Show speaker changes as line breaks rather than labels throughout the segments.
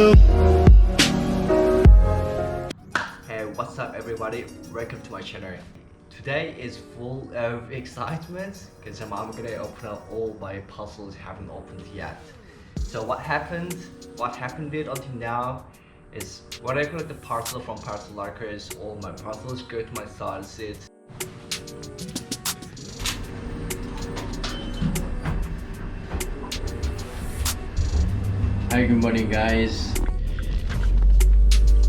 Hey, what's up everybody? Welcome to my channel. Today is full of excitement because I'm gonna open up all my puzzles haven't opened yet. So what happened it until now is when I collect the parcel from parcel lockers, all my parcels go to my side seat. Hi, good morning guys.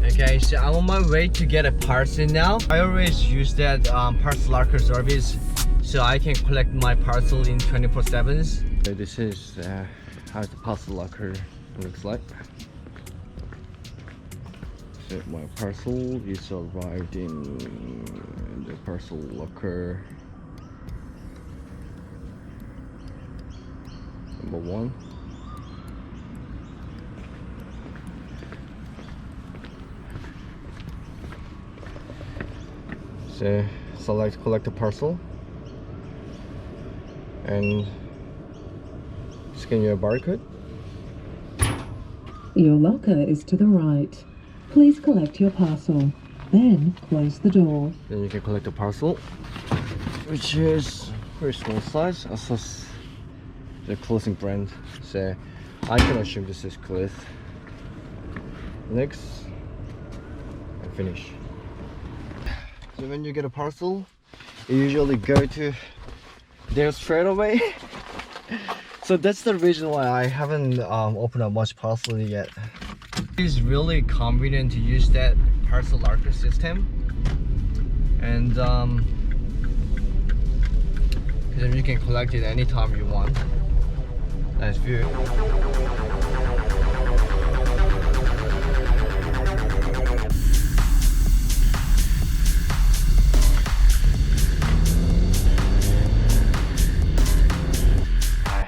Okay, so I'm on my way to get a parcel now. I always use that parcel locker service so I can collect my parcel in 24/7. So this is how the parcel locker looks like. So my parcel is arrived in the parcel locker number 1. So select collect the parcel and scan your barcode.
Your locker is to the right. Please collect your parcel, then close the door.
Then you can collect the parcel, which is very small size. Also the clothing brand, so I can assume this is Cliff. Next and finish. So when you get a parcel, you usually go to there straight away. So that's the reason why I haven't opened up much parcel yet. It's really convenient to use that parcel locker system, and then you can collect it anytime you want. Nice view.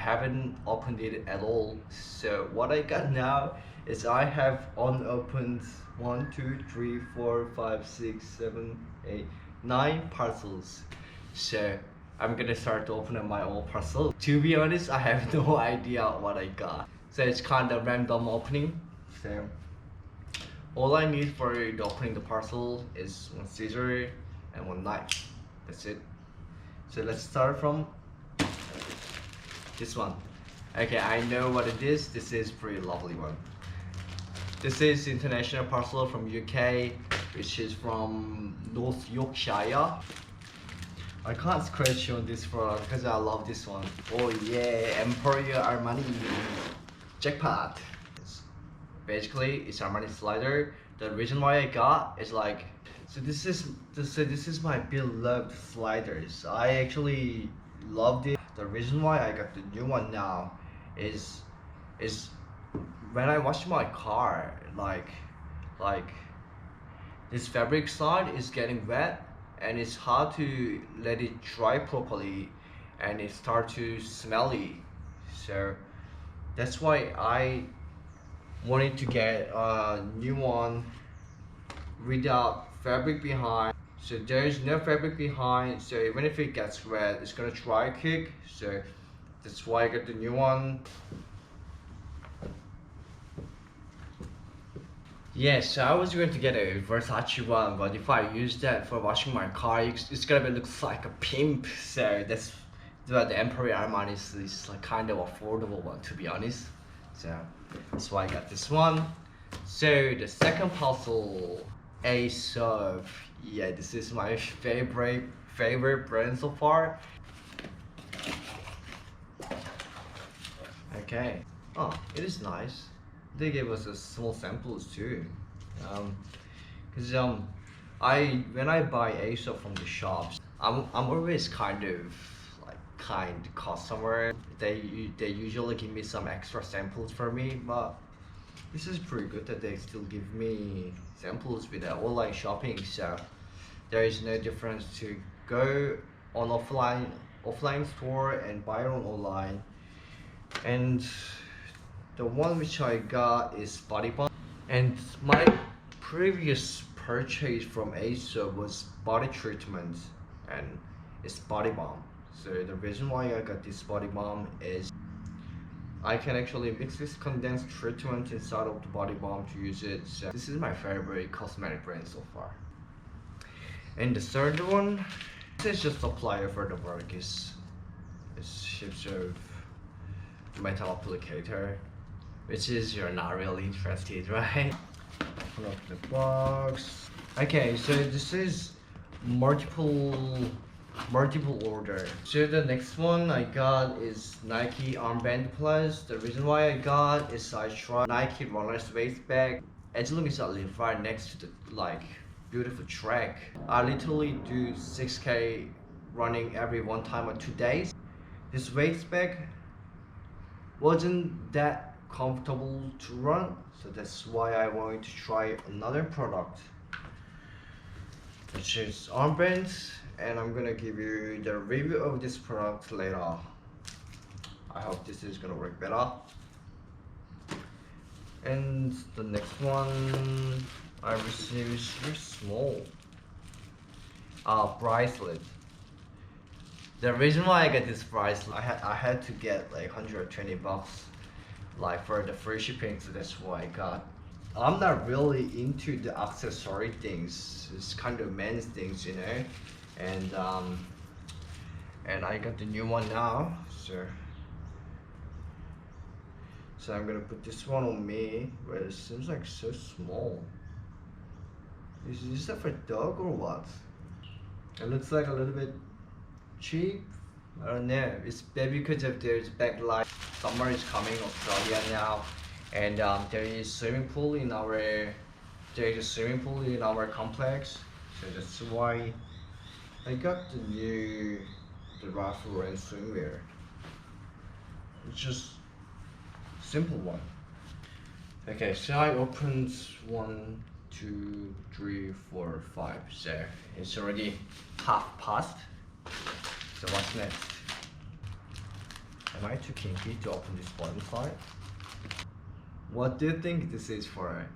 Haven't opened it at all. So what I got now is I have unopened 1, 2, 3, 4, 5, 6, 7, 8, 9 parcels. So I'm gonna start to open up my own parcel. To be honest, I have no idea what I got. So it's kind of random opening. So all I need for the opening the parcel is one scissor and one knife. That's it. So let's start from this one. Okay, I know what it is. This is pretty lovely one. This is international parcel from UK, which is from North Yorkshire. I can't scratch on this one because I love this one. Oh yeah, Emporio Armani jackpot. Basically, it's Armani slider. The reason why I got is like, so this is my beloved sliders. I actually loved it. The reason why I got the new one now is when I wash my car, like this fabric side is getting wet and it's hard to let it dry properly and it starts to smelly. So that's why I wanted to get a new one without fabric behind. So there is no fabric behind, so even if it gets wet, it's gonna dry quick. So that's why I got the new one. Yes, so I was going to get a Versace one, but if I use that for washing my car, it's gonna looks like a pimp. So that's what the Emporio Armani is like kind of affordable one, to be honest. So that's why I got this one. So the second parcel, Aesop. Yeah, this is my favorite brand so far. Okay. Oh, it is nice. They gave us a small samples too. Cause when I buy Aesop from the shops, I'm always kind customer. They usually give me some extra samples for me, but this is pretty good that they still give me samples with the online shopping. So there is no difference to go on offline store and buy it on online. And the one which I got is body balm, and my previous purchase from Aesop was body treatment and it's body balm. So the reason why I got this body balm is I can actually mix this condensed treatment inside of the body balm to use it. So this is my favorite cosmetic brand so far. And the third one, this is just applier for the work. It's ships of metal applicator, which is you're not really interested, right? Open up the box. Okay, so this is multiple order. So the next one I got is Nike armband plus. The reason why I got is I tried Nike runner's waist bag. As long as I live right next to the beautiful track, I literally do 6K running every 1 time or 2 days. This waist bag wasn't that comfortable to run, so that's why I wanted to try another product, which is armbands, and I'm gonna give you the review of this product later. I hope this is gonna work better. And the next one I received is very small. Bracelet. The reason why I got this bracelet, I had to get like 120 bucks like for the free shipping, so that's why I got. I'm not really into the accessory things. It's kind of men's things, you know. And I got the new one now, so I'm gonna put this one on me, but it seems like so small. Is that for dog or what? It looks like a little bit cheap. I don't know. It's maybe because of there's backlight. Summer is coming in Australia now, and there is swimming pool in our complex, so that's why I got the raffle and swimwear. It's just simple one. Okay, so I opened 1, 2, 3, 4, 5. So it's already half past. So what's next? Am I too kinky to open this bottom side? What do you think this is for?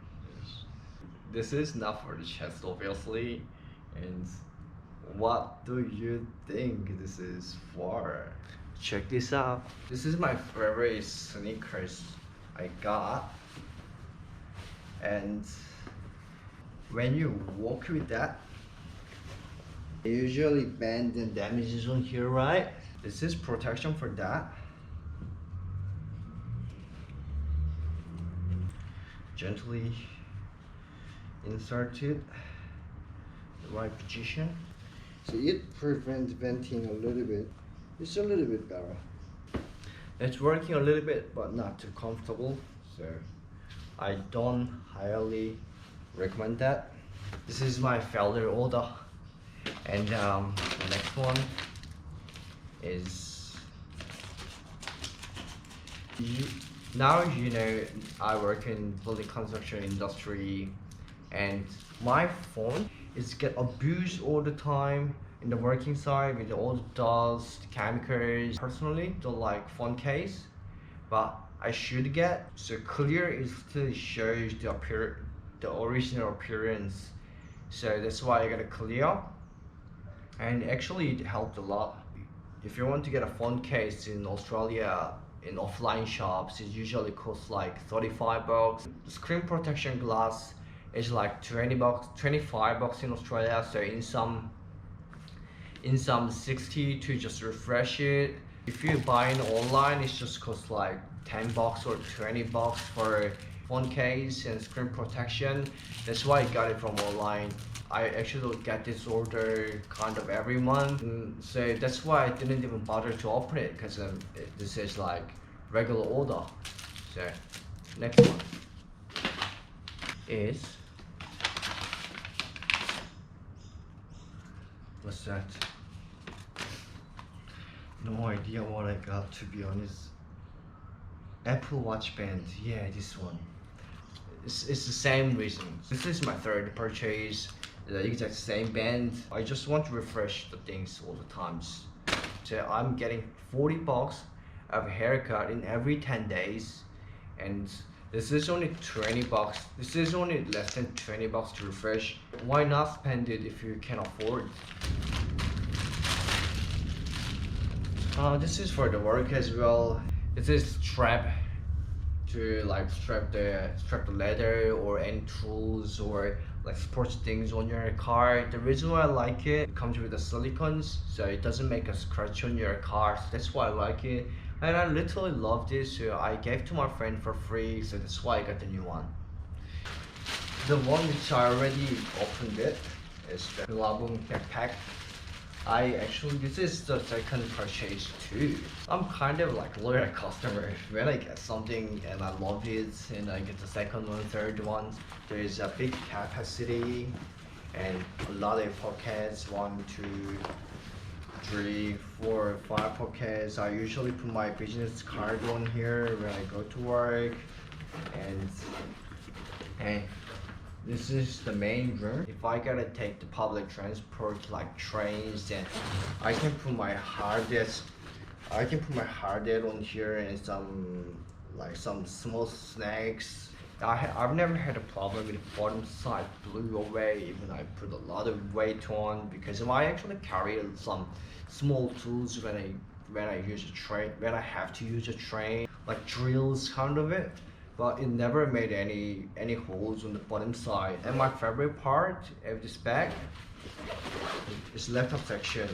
This is not for the chest, obviously. And what do you think this is for? Check this out. This is my favorite sneakers I got. And when you walk with that, it usually bends and damages on here, right? This is protection for that. Gently insert it the right position, so it prevents venting a little bit. It's a little bit better. It's working a little bit, but not too comfortable, so I don't highly recommend that. This is my failure order. And the next one is, now you know I work in building construction industry, and my phone is get abused all the time in the working side with all the dust, chemicals. Personally don't like phone case, but I should get. So clear is still shows the original appearance, so that's why I got a clear. And actually it helped a lot. If you want to get a phone case in Australia in offline shops, it usually costs like 35 bucks. The screen protection glass is like 20 bucks, 25 bucks in Australia. So in some 60 to just refresh it. If you buy it online, it just costs like 10 bucks or 20 bucks for phone case and screen protection. That's why I got it from online. I actually get this order kind of every month, so that's why I didn't even bother to open it, because this is like regular order. So next one is, what's that? No idea what I got, to be honest. Apple Watch band. Yeah, this one. It's the same reason. This is my third purchase. The exact same band. I just want to refresh the things all the times. So I'm getting 40 bucks of a haircut in every 10 days, and this is only 20 bucks. This is only less than 20 bucks to refresh. Why not spend it if you can afford? This is for the work as well. This is strap to like strap the leather or any tools or like sports things on your car. The reason why I like it comes with the silicones, so it doesn't make a scratch on your car. So that's why I like it, and I literally love this. So I gave to my friend for free, so that's why I got the new one. The one which I already opened it is the Billabong backpack. This is the second purchase too. I'm kind of like a loyal customer. When I get something and I love it and I get the second one, third one, there's a big capacity and a lot of pockets, 1, 2, 3, 4, 5 pockets. I usually put my business card on here when I go to work, and this is the main room. If I gotta take the public transport like trains, then I can put my hard disk. I can put my hard disk on here and some small snacks. I've never had a problem with the bottom side blew away even I put a lot of weight on, because I actually carry some small tools when I use a train, when I have to use a train, like drills kind of it. But it never made any holes on the bottom side. And my favorite part of this bag is laptop section.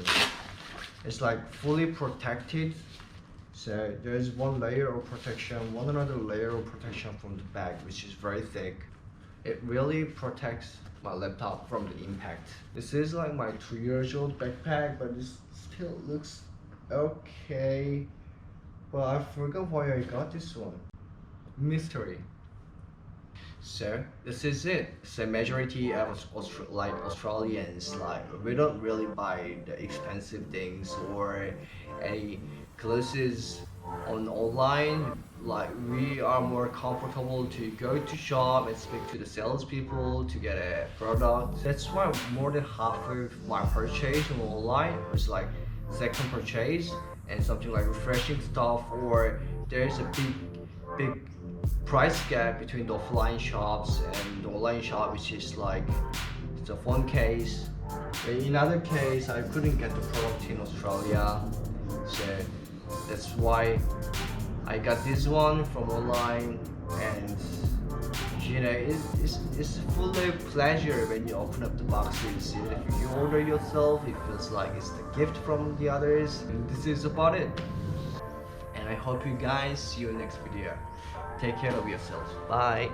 It's like fully protected. So there's one layer of protection, one another layer of protection from the bag, which is very thick. It really protects my laptop from the impact. This is like my 2 years old backpack, but it still looks okay. But I forgot why I got this one. Mystery. So this is it. So majority of Australians, like we don't really buy the expensive things or any clothes on online. Like we are more comfortable to go to shop and speak to the salespeople to get a product. That's why more than half of my purchase on online was like second purchase and something like refreshing stuff, or there's a big price gap between the offline shops and the online shop, which is like it's a phone case. In other case, I couldn't get the product in Australia, so that's why I got this one from online. And you know, it's full of pleasure when you open up the boxes. If you order yourself, it feels like it's the gift from the others. And this is about it. And I hope you guys see you next video. Take care of yourselves. Bye.